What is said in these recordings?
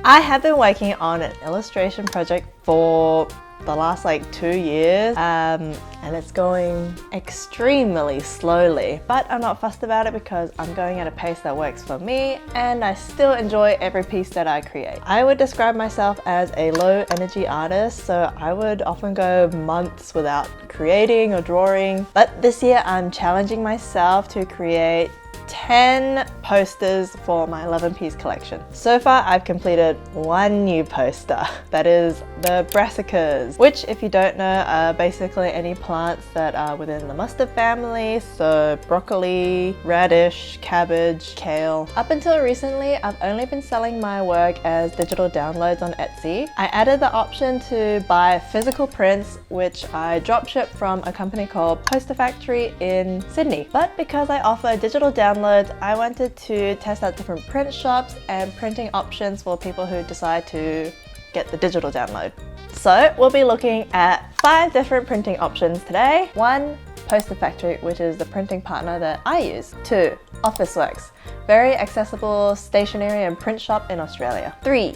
I have been working on an illustration project for the last like 2 years and it's going extremely slowly, but I'm not fussed about it because I'm going at a pace that works for me and I still enjoy every piece that I create. I would describe myself as a low energy artist, so I would often go months without creating or drawing, but this year I'm challenging myself to create 10 posters for my 11-piece collection. So far I've completed 1 new poster, that is the brassicas, which if you don't know are basically any plants that are within the mustard family, so broccoli, radish, cabbage, kale. Up until recently I've only been selling my work as digital downloads on Etsy. I added the option to buy physical prints, which I dropship from a company called PosterFactory in Sydney. But because I offer digital downloads, I wanted to test out different print shops and printing options for people who decide to get the digital download. So we'll be looking at 5 different printing options today. 1, PosterFactory, which is the printing partner that I use. 2, Officeworks, very accessible stationery and print shop in Australia. 3,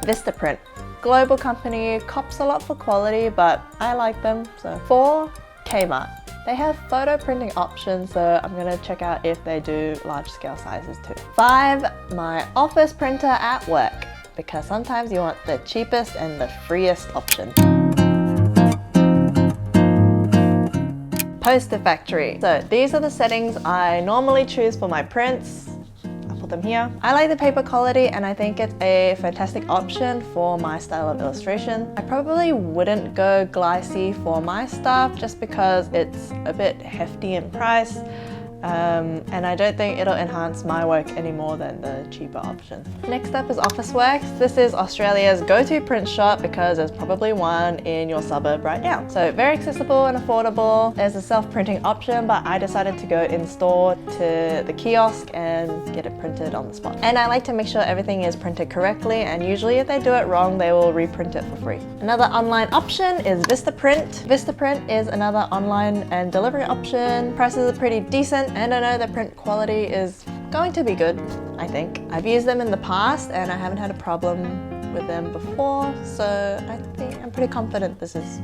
Vistaprint, global company, cops a lot for quality, but I like them. So 4, Kmart. They have photo printing options, so I'm gonna check out if they do large scale sizes too. 5, my office printer at work, because sometimes you want the cheapest and the freest option. PosterFactory. So these are the settings I normally choose for my prints. Them here. I like the paper quality and I think it's a fantastic option for my style of illustration. I probably wouldn't go Glycee for my stuff just because it's a bit hefty in price and I don't think it'll enhance my work any more than the cheaper option. Next up is Officeworks. This is Australia's go-to print shop because there's probably one in your suburb right now. So very accessible and affordable. There's a self-printing option, but I decided to go in store to the kiosk and get it printed on the spot. And I like to make sure everything is printed correctly, and usually if they do it wrong, they will reprint it for free. Another online option is Vistaprint. Vistaprint is another online and delivery option. Prices are pretty decent, and I know the print quality is going to be good, I think. I've used them in the past and I haven't had a problem with them before, so I think I'm pretty confident this is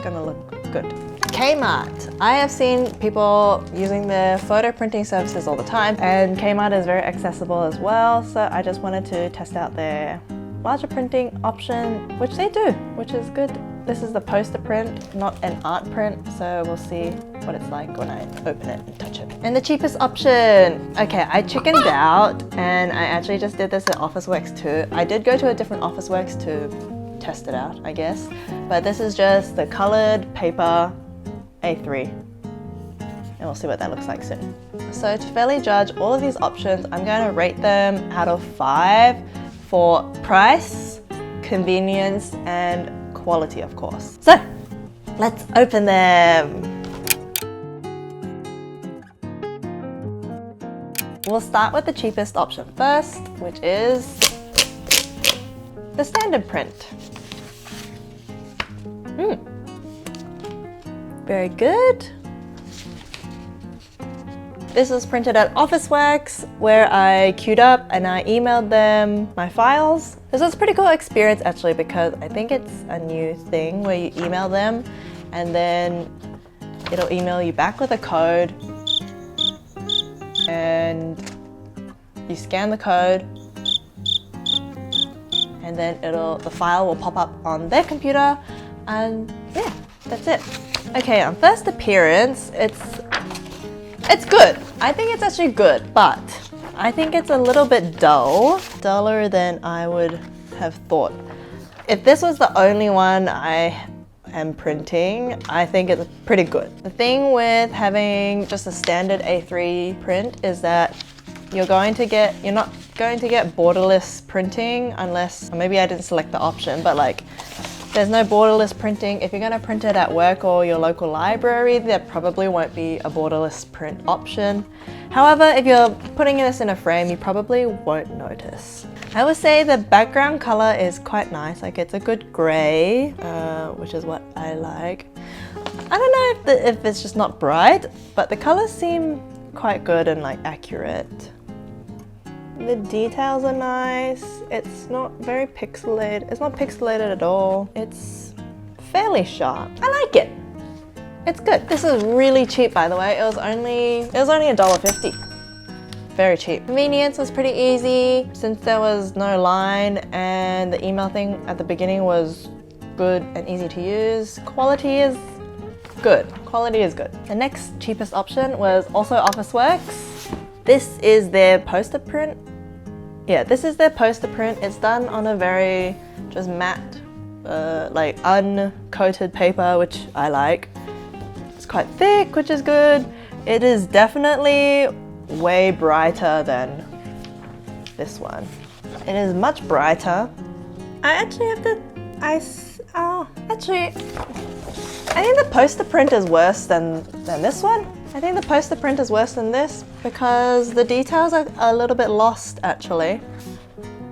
gonna look good. Kmart. I have seen people using their photo printing services all the time, and Kmart is very accessible as well, so I just wanted to test out their larger printing option, which they do, which is good. This is the poster print, not an art print, so we'll see what it's like when I open it and touch it. And the cheapest option. Okay, I chickened out and I actually just did this at Officeworks too. I did go to a different Officeworks to test it out, I guess. But this is just the colored paper A3. And we'll see what that looks like soon. So to fairly judge all of these options, I'm going to rate them out of 5 for price, convenience, and quality, of course. So let's open them. We'll start with the cheapest option first, which is the standard print. Very good. This was printed at Officeworks, where I queued up and I emailed them my files. This was a pretty cool experience actually, because I think it's a new thing where you email them and then it'll email you back with a code and you scan the code and then the file will pop up on their computer, and yeah, that's it. Okay, on first appearance, it's good. I think it's actually good, but I think it's a little bit duller than I would have thought. If this was the only one I am printing, I think it's pretty good. The thing with having just a standard A3 print is that you're not going to get borderless printing unless, or maybe I didn't select the option, but like there's no borderless printing. If you're going to print it at work or your local library, there probably won't be a borderless print option. However, if you're putting this in a frame, you probably won't notice. I would say the background color is quite nice, like it's a good gray, which is what I like. I don't know if it's just not bright, but the colors seem quite good and like accurate. The details are nice. It's not very pixelated. It's not pixelated at all. It's fairly sharp. I like it. It's good. This is really cheap, by the way. It was only $1.50. Very cheap. Convenience was pretty easy since there was no line and the email thing at the beginning was good and easy to use. Quality is good. Quality is good. The next cheapest option was also Officeworks. This is their poster print. Yeah, this is their poster print. It's done on a very just matte, like uncoated paper, which I like. It's quite thick, which is good. It is definitely way brighter than this one. It is much brighter. I actually have to, actually, I think the poster print is worse than this one. I think the poster print is worse than this because the details are a little bit lost actually.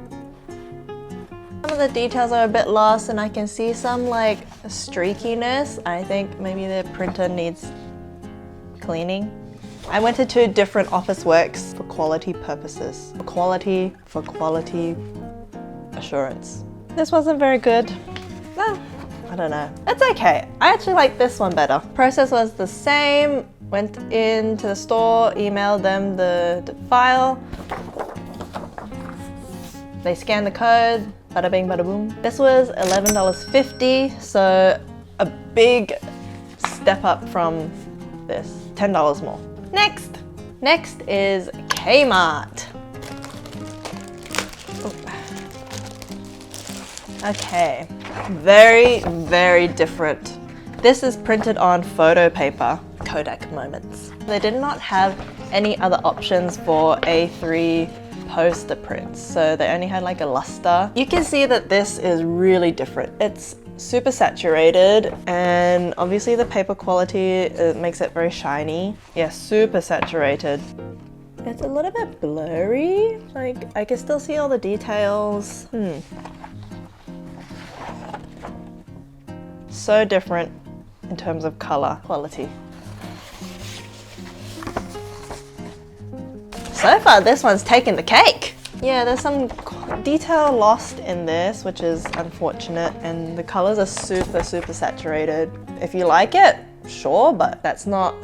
Some of the details are a bit lost and I can see some like streakiness. I think maybe the printer needs cleaning. I went to 2 different Officeworks for quality purposes. For quality assurance. This wasn't very good. Well, I don't know. It's okay. I actually like this one better. Process was the same. Went into the store, emailed them the file. They scanned the code, bada bing, bada boom. This was $11.50, so a big step up from this, $10 more. Next is Kmart. Okay, very, very different. This is printed on photo paper, Kodak Moments. They did not have any other options for A3 poster prints, so they only had like a luster. You can see that this is really different. It's super saturated and obviously the paper quality makes it very shiny. Yeah, super saturated. It's a little bit blurry, like I can still see all the details. So different in terms of color quality. So far this one's taken the cake. Yeah, there's some detail lost in this, which is unfortunate, and the colors are super, super saturated. If you like it, sure, but that's not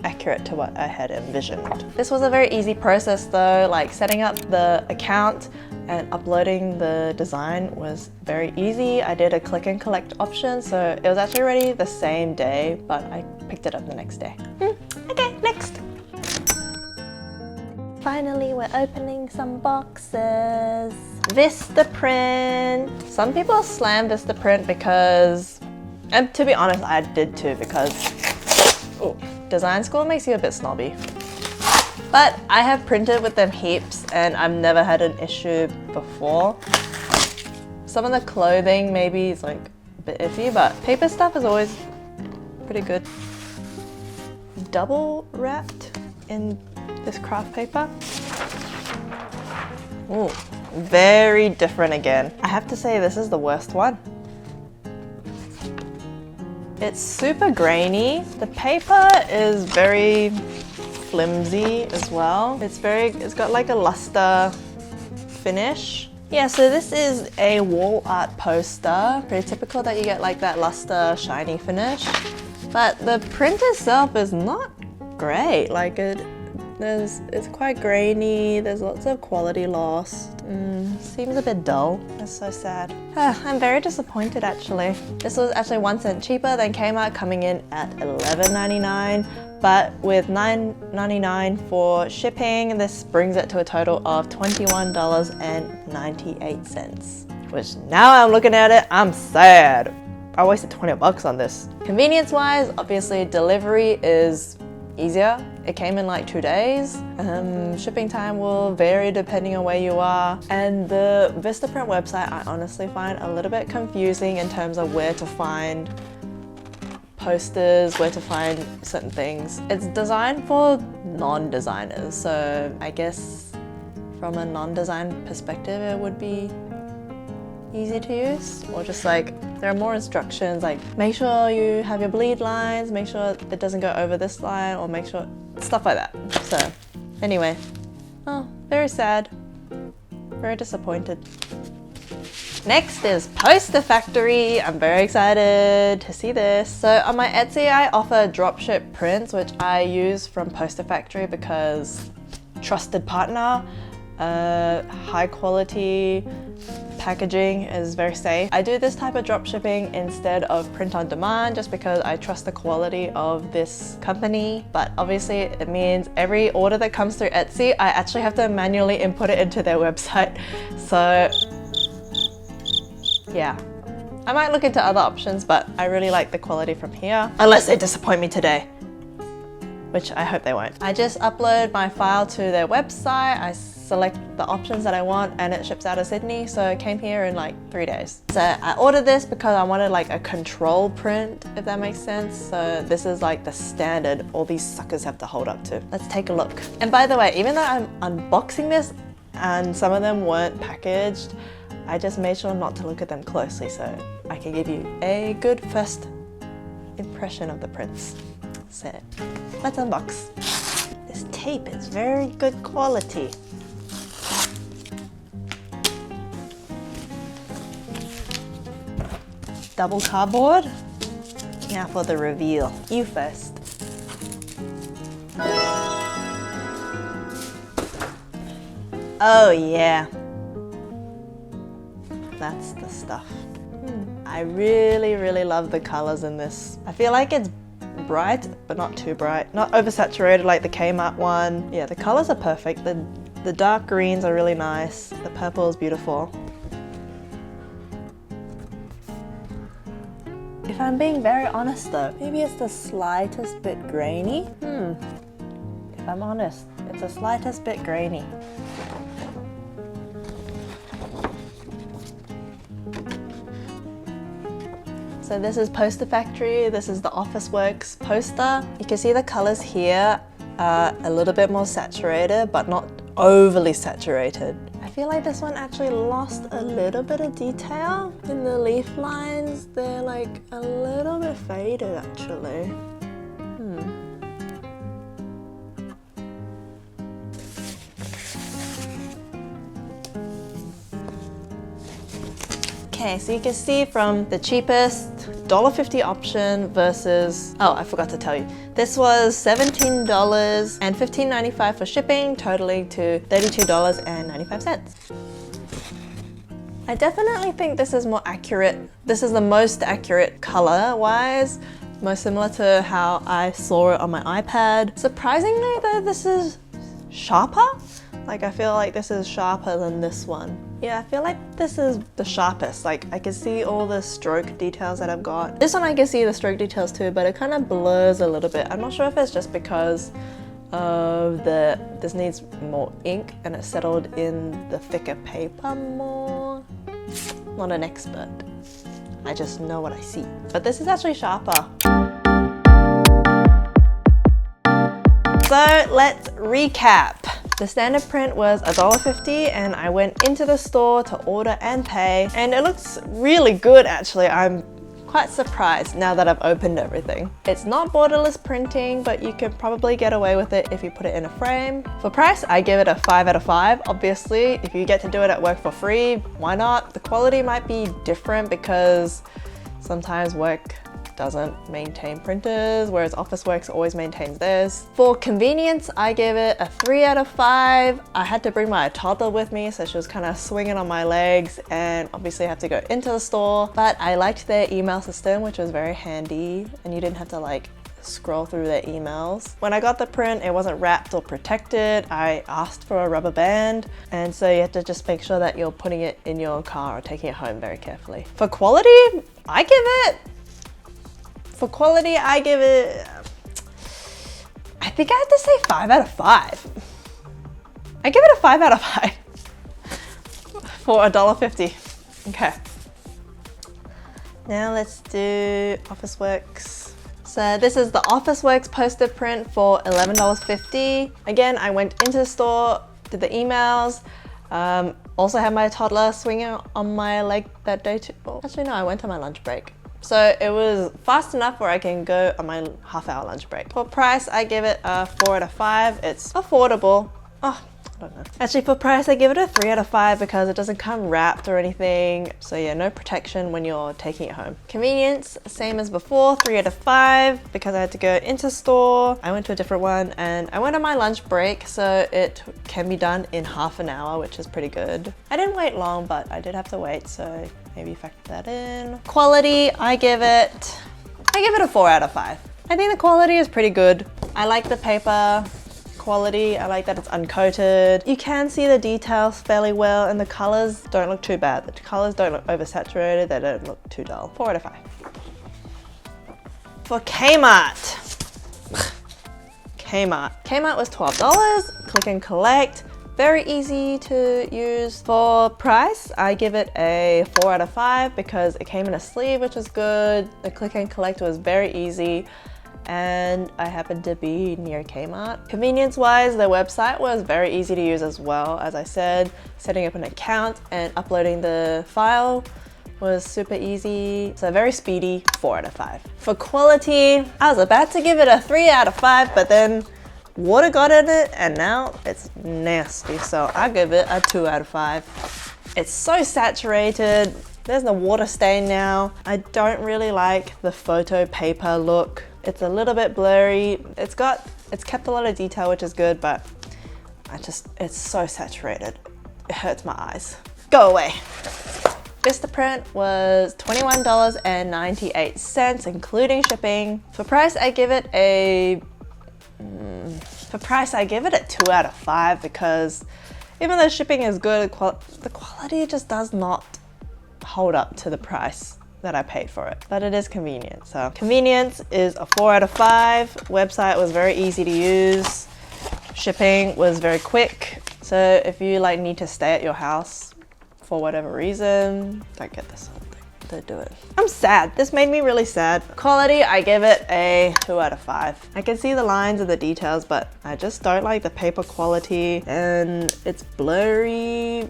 accurate to what I had envisioned. This was a very easy process though, like setting up the account and uploading the design was very easy. I did a click and collect option, so it was actually ready the same day, but I picked it up the next day. Okay, next. Finally, we're opening some boxes. Vistaprint. Some people slam Vistaprint because, and to be honest, I did too, because design school makes you a bit snobby. But I have printed with them heaps and I've never had an issue before. Some of the clothing maybe is like a bit iffy, but paper stuff is always pretty good. Double wrapped in this craft paper. Ooh, very different again. I have to say this is the worst one. It's super grainy. The paper is very flimsy as well. It's got like a luster finish. Yeah, so this is a wall art poster. Pretty typical that you get like that luster shiny finish. But the print itself is not great. Like it's quite grainy. There's lots of quality lost. Seems a bit dull. That's so sad. I'm very disappointed actually. This was actually 1 cent cheaper than Kmart, coming in at $11.99. But with $9.99 for shipping, this brings it to a total of $21.98. Which now I'm looking at it, I'm sad. I wasted 20 bucks on this. Convenience wise, obviously delivery is easier. It came in like 2 days. Shipping time will vary depending on where you are. And the Vistaprint website I honestly find a little bit confusing in terms of where to find posters, where to find certain things. It's designed for non-designers, so I guess from a non-design perspective it would be easy to use, or just like there are more instructions like make sure you have your bleed lines, make sure it doesn't go over this line, or make sure stuff like that. So anyway, oh, very sad. Very disappointed. Next is PosterFactory. I'm very excited to see this. So on my Etsy, I offer dropship prints, which I use from PosterFactory because trusted partner, high quality packaging is very safe. I do this type of drop shipping instead of print on demand just because I trust the quality of this company. But obviously it means every order that comes through Etsy, I actually have to manually input it into their website. So yeah, I might look into other options, but I really like the quality from here. Unless they disappoint me today, which I hope they won't. I just upload my file to their website. I select the options that I want and it ships out of Sydney. So it came here in like 3 days. So I ordered this because I wanted like a control print, if that makes sense. So this is like the standard all these suckers have to hold up to. Let's take a look. And by the way, even though I'm unboxing this and some of them weren't packaged, I just made sure not to look at them closely so I can give you a good first impression of the prints. So let's unbox. This tape is very good quality. Double cardboard. Now for the reveal. You first. Oh yeah. That's the stuff. I really love the colors in this. I feel like it's bright, but not too bright. Not oversaturated like the Kmart one. Yeah, the colors are perfect. The dark greens are really nice. The purple is beautiful. If I'm being very honest though, maybe it's the slightest bit grainy. If I'm honest, it's the slightest bit grainy. So this is PosterFactory, this is the Officeworks poster. You can see the colors here are a little bit more saturated, but not overly saturated. I feel like this one actually lost a little bit of detail in the leaf lines. They're like a little bit faded actually. Okay, so you can see from the cheapest $1.50 option versus, oh, I forgot to tell you. This was $17 and $15.95 for shipping, totaling to $32.95. I definitely think this is more accurate. This is the most accurate color-wise, most similar to how I saw it on my iPad. Surprisingly though, this is sharper. Like I feel like this is sharper than this one. Yeah, I feel like this is the sharpest. Like I can see all the stroke details that I've got. This one I can see the stroke details too, but it kind of blurs a little bit. I'm not sure if it's just because of this needs more ink and it's settled in the thicker paper more. Not an expert. I just know what I see. But this is actually sharper. So let's recap. The standard print was $1.50 and I went into the store to order and pay, and it looks really good actually. I'm quite surprised now that I've opened everything. It's not borderless printing, but you can probably get away with it if you put it in a frame. For price, I give it a 5 out of 5. Obviously, if you get to do it at work for free, why not? The quality might be different because sometimes work doesn't maintain printers, whereas Officeworks always maintains theirs. For convenience, I gave it a 3 out of 5. I had to bring my toddler with me, so she was kind of swinging on my legs, and obviously I have to go into the store. But I liked their email system, which was very handy, and you didn't have to like scroll through their emails. When I got the print, it wasn't wrapped or protected. I asked for a rubber band, and so you have to just make sure that you're putting it in your car or taking it home very carefully. For quality, I give it, I think I have to say 5 out of 5. I give it a 5 out of 5 for $1.50. Okay. Now let's do Officeworks. So this is the Officeworks poster print for $11.50. Again, I went into the store, did the emails, also had my toddler swinging on my leg that day too. Well, actually no, I went on my lunch break. So it was fast enough where I can go on my half-hour lunch break. For price, I give it a 4 out of 5. It's affordable. Oh, I don't know. Actually, for price, I give it a 3 out of 5 because it doesn't come wrapped or anything. So yeah, no protection when you're taking it home. Convenience, same as before, 3 out of 5 because I had to go into store. I went to a different one and I went on my lunch break, so it can be done in half an hour, which is pretty good. I didn't wait long, but I did have to wait, so maybe factor that in. Quality, I give it a 4 out of 5. I think the quality is pretty good. I like the paper quality. I like that it's uncoated. You can see the details fairly well and the colors don't look too bad. The colors don't look oversaturated. They don't look too dull. 4 out of 5. For Kmart. Kmart was $12. Click and collect. Very easy to use. For price, I give it a 4 out of 5 because it came in a sleeve, which was good. The click and collect was very easy. And I happened to be near Kmart. Convenience-wise, their website was very easy to use as well. As I said, setting up an account and uploading the file was super easy. So very speedy, 4 out of 5. For quality, I was about to give it a 3 out of 5, but then water got in it and now it's nasty. So I give it a 2 out of 5. It's so saturated. There's no water stain now. I don't really like the photo paper look. It's a little bit blurry. It's kept a lot of detail, which is good, but it's so saturated. It hurts my eyes. Go away. Vistaprint was $21.98, including shipping. For price, I give it a 2 out of 5 because even though shipping is good, the quality just does not hold up to the price that I paid for it, but it is convenient. So convenience is a 4 out of 5. Website was very easy to use. Shipping was very quick. So if you need to stay at your house for whatever reason, don't get this whole thing. Don't do it. I'm sad. This made me really sad. Quality, I give it a 2 out of 5. I can see the lines and the details, but I just don't like the paper quality and it's blurry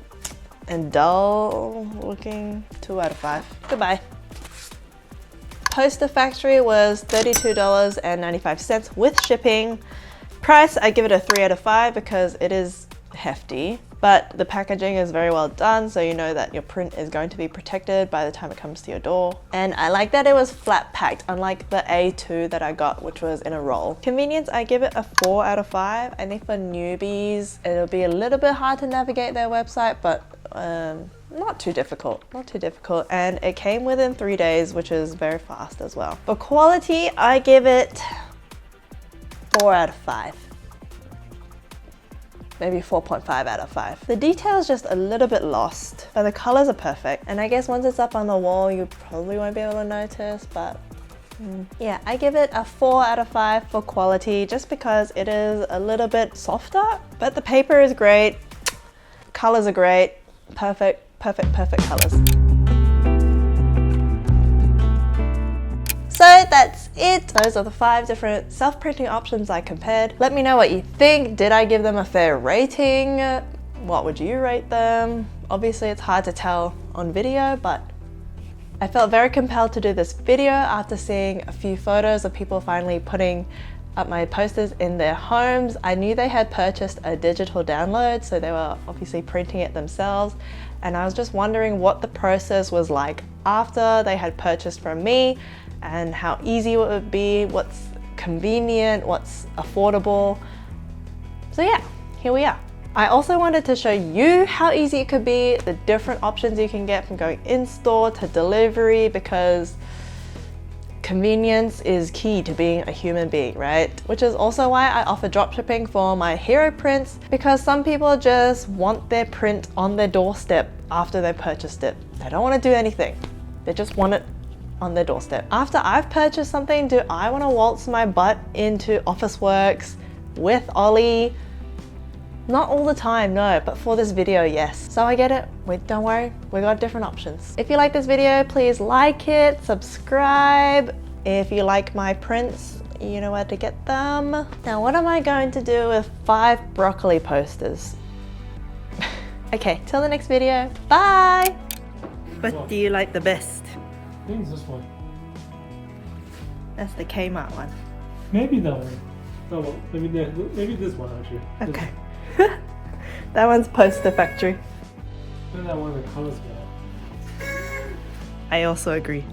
and dull looking. 2 out of 5. Goodbye. PosterFactory was $32.95 with shipping. Price, I give it a 3 out of 5 because it is hefty, but the packaging is very well done, so you know that your print is going to be protected by the time it comes to your door. And I like that it was flat packed, unlike the A2 that I got, which was in a roll. Convenience, I give it a 4 out of 5. I think for newbies, it'll be a little bit hard to navigate their website, but not too difficult, and it came within 3 days, which is very fast as well. For quality, I give it 4 out of 5. Maybe 4.5 out of 5. The detail is just a little bit lost, but the colors are perfect. And I guess once it's up on the wall, you probably won't be able to notice, but yeah, I give it a 4 out of 5 for quality, just because it is a little bit softer, but the paper is great. Colors are great. Perfect colors. So that's it. Those are the 5 different self-printing options I compared. Let me know what you think. Did I give them a fair rating? What would you rate them? Obviously it's hard to tell on video, but I felt very compelled to do this video after seeing a few photos of people finally putting up my posters in their homes. I knew they had purchased a digital download, so they were obviously printing it themselves. And I was just wondering what the process was like after they had purchased from me and how easy it would be, what's convenient, what's affordable. So yeah, here we are. I also wanted to show you how easy it could be, the different options you can get from going in-store to delivery, because convenience is key to being a human being, right? Which is also why I offer dropshipping for my hero prints, because some people just want their print on their doorstep after they've purchased it. They don't want to do anything. They just want it on their doorstep. After I've purchased something, do I want to waltz my butt into Officeworks with Ollie? Not all the time, no, but for this video, yes. So I get it. Don't worry, we got different options. If you like this video, please like it, subscribe. If you like my prints, you know where to get them. Now, what am I going to do with 5 broccoli posters? Okay, till the next video, bye! What do you like the best? I think it's this one. That's the Kmart one. Maybe that one. Oh, well, maybe this one actually. Okay. That one's PosterFactory. I think that one of the colors better. I also agree.